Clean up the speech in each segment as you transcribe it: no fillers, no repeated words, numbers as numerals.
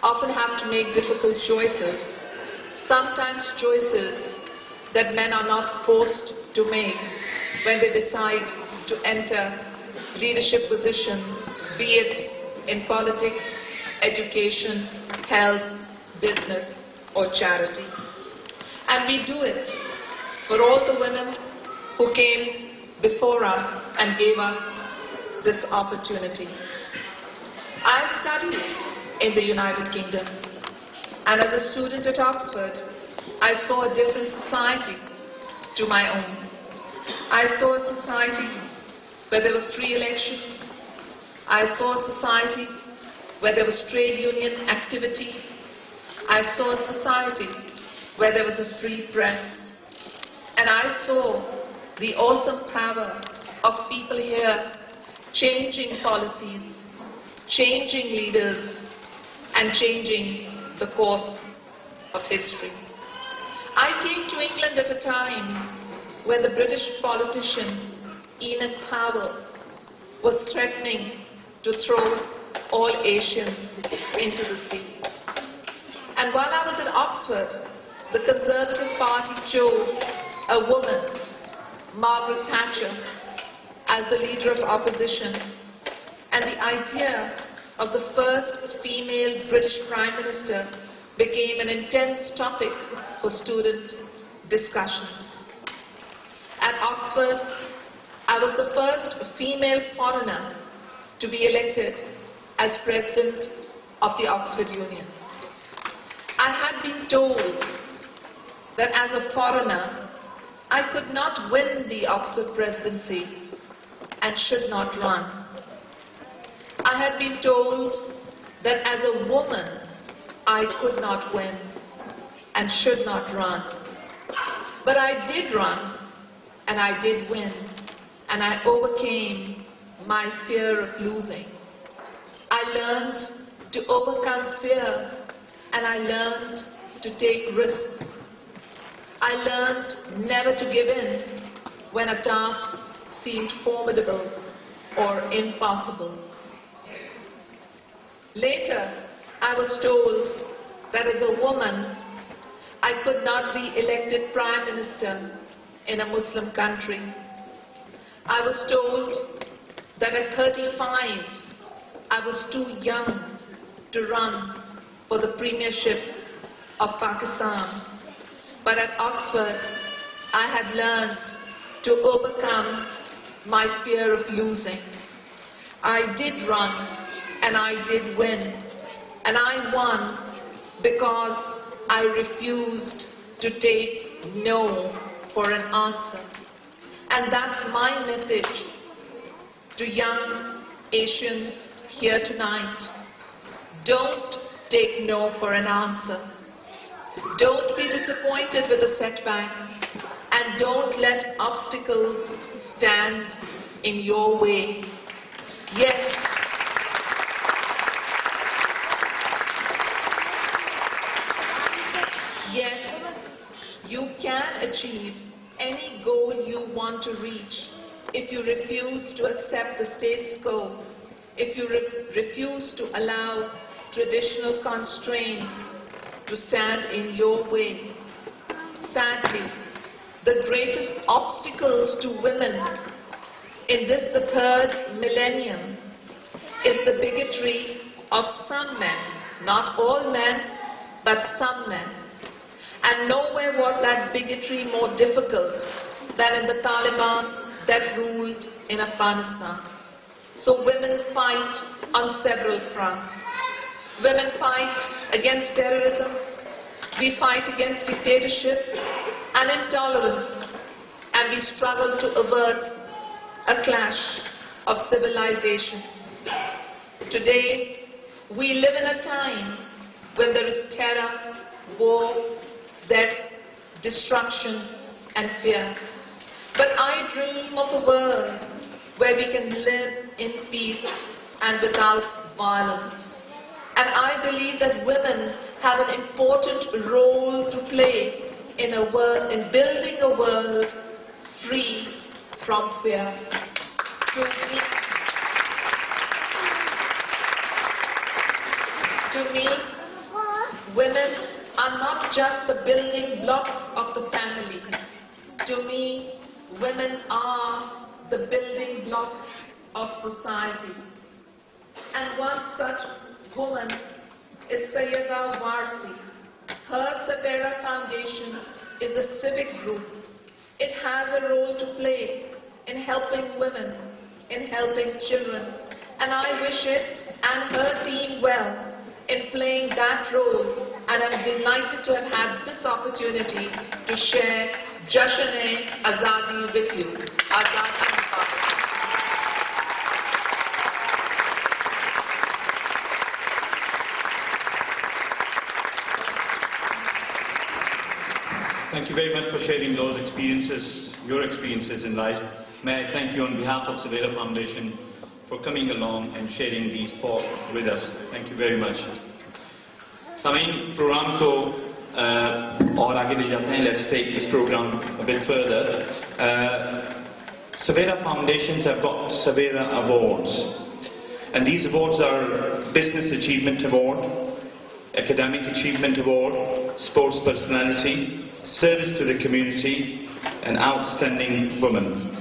often have to make difficult choices, sometimes choices that men are not forced to make when they decide to enter leadership positions, be it in politics, education, health, business, or charity. And we do it for all the women who came before us and gave us this opportunity. I studied in the United Kingdom, and as a student at Oxford, I saw a different society to my own. I saw a society where there were free elections. I saw a society where there was trade union activity. I saw a society where there was a free press. And I saw the awesome power of people here changing policies, changing leaders, and changing the course of history. I came to England at a time when the British politician Enoch Powell was threatening to throw all Asians into the sea. And while I was at Oxford, the Conservative Party chose a woman, Margaret Thatcher, as the leader of opposition, and the idea of the first female British Prime Minister became an intense topic for student discussions. At Oxford, I was the first female foreigner to be elected as president of the Oxford Union. I had been told that as a foreigner, I could not win the Oxford presidency and should not run. I had been told that as a woman, I could not win and should not run. But I did run, and I did win, and I overcame my fear of losing. I learned to overcome fear, and I learned to take risks. I learned never to give in when a task seemed formidable or impossible. Later, I was told that as a woman, I could not be elected Prime Minister in a Muslim country. I was told that at 35, I was too young to run for the premiership of Pakistan. But at Oxford, I had learned to overcome my fear of losing. I did run, and I did win. And I won because I refused to take no for an answer. And that's my message to young Asians here tonight. Don't take no for an answer. Don't be disappointed with a setback, and don't let obstacles stand in your way. Yes, you can achieve any goal you want to reach if you refuse to accept the status quo, if you refuse to allow traditional constraints to stand in your way. Sadly, the greatest obstacles to women in this, the third millennium, is the bigotry of some men, not all men, but some men. And nowhere was that bigotry more difficult than in the Taliban that ruled in Afghanistan. So women fight on several fronts. Women fight against terrorism. We fight against dictatorship and intolerance. And we struggle to avert a clash of civilization. Today, we live in a time when there is terror, war, death, destruction, and fear. But I dream of a world where we can live in peace and without violence. And I believe that women have an important role to play in building a world free from fear. To me, women are not just the building blocks of the family. To me, women are the building blocks of society. And one such woman is Sayeeda Warsi. Her Savayra Foundation is a civic group. It has a role to play in helping women, in helping children. And I wish it and her team well in playing that role. And I'm delighted to have had this opportunity to share Jashan-e-Azadi with you. Azadi Mubarak. Thank you very much for sharing those experiences, your experiences in life. May I thank you on behalf of Savayra Foundation for coming along and sharing these thoughts with us. Thank you very much. Samein, program ko aur aage le jate hain. Let's take this program a bit further. Savayra Foundations have got Savayra Awards, and these awards are Business Achievement Award, Academic Achievement Award, Sports Personality, Service to the Community, and Outstanding Woman.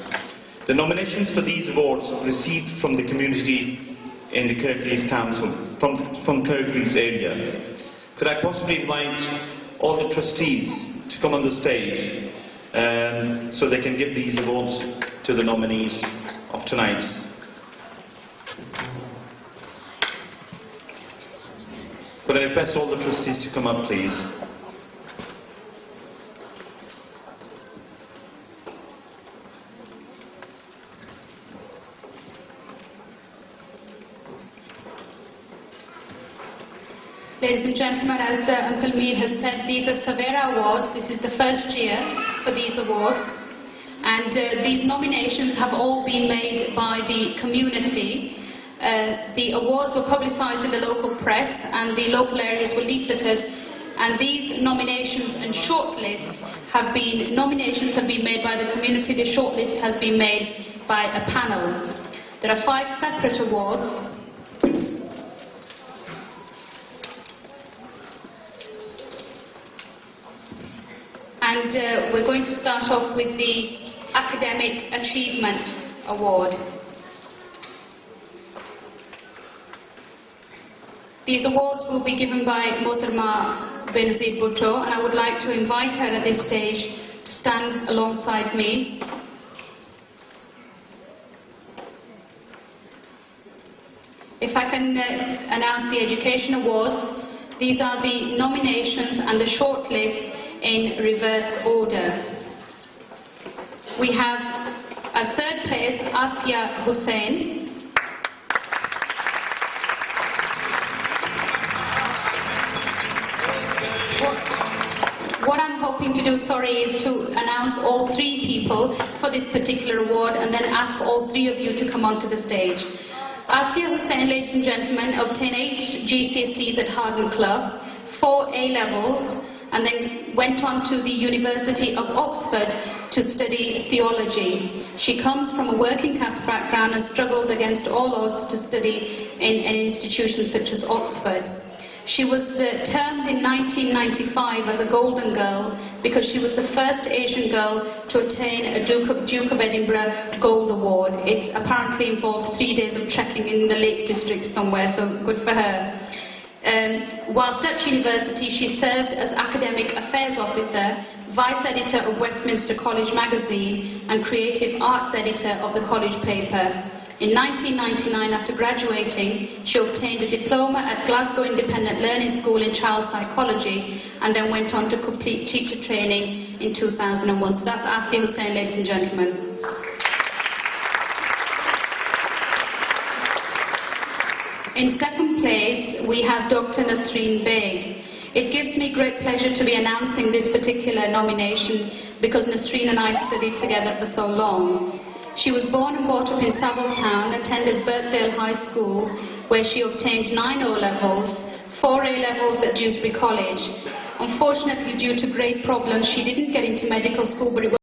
The nominations for these awards received from the community in the Kirklees Council, from Kirklees area. Could I possibly invite all the trustees to come on the stage so they can give these awards to the nominees of tonight? Could I request all the trustees to come up, please? Ladies and gentlemen, as Uncle Mir has said, these are Savayra Awards. This is the first year for these awards. And these nominations have all been made by the community. The awards were publicised in the local press and the local areas were leafleted. And these nominations and shortlists have been made by the community. The shortlist has been made by a panel. There are 5 separate awards. And we're going to start off with the Academic Achievement Award. These awards will be given by Mohtarma Benazir Bhutto, and I would like to invite her at this stage to stand alongside me. If I can announce the Education Awards, these are the nominations and the shortlist in reverse order. We have at 3rd place Asya Hussain. What I'm hoping to do, is to announce all 3 people for this particular award and then ask all 3 of you to come onto the stage. Asya Hussain, ladies and gentlemen, obtained 8 GCSEs at Harden Club, 4 A-levels, and then went on to the University of Oxford to study theology. She comes from a working class background and struggled against all odds to study in an institution such as Oxford. She was termed in 1995 as a Golden Girl because she was the first Asian girl to attain a Duke of Edinburgh Gold Award. It apparently involved 3 days of trekking in the Lake District somewhere, so good for her. Whilst at university, she served as Academic Affairs Officer, Vice Editor of Westminster College Magazine and Creative Arts Editor of the college paper. In 1999, after graduating, she obtained a diploma at Glasgow Independent Learning School in Child Psychology and then went on to complete teacher training in 2001. So that's Asya Hussain, ladies and gentlemen. In 2nd place, we have Dr. Nasreen Beg. It gives me great pleasure to be announcing this particular nomination because Nasreen and I studied together for so long. She was born and brought up in Savile Town, attended Birkdale High School, where she obtained 9 O-levels, 4 A-levels at Dewsbury College. Unfortunately, due to great problems, she didn't get into medical school, but it was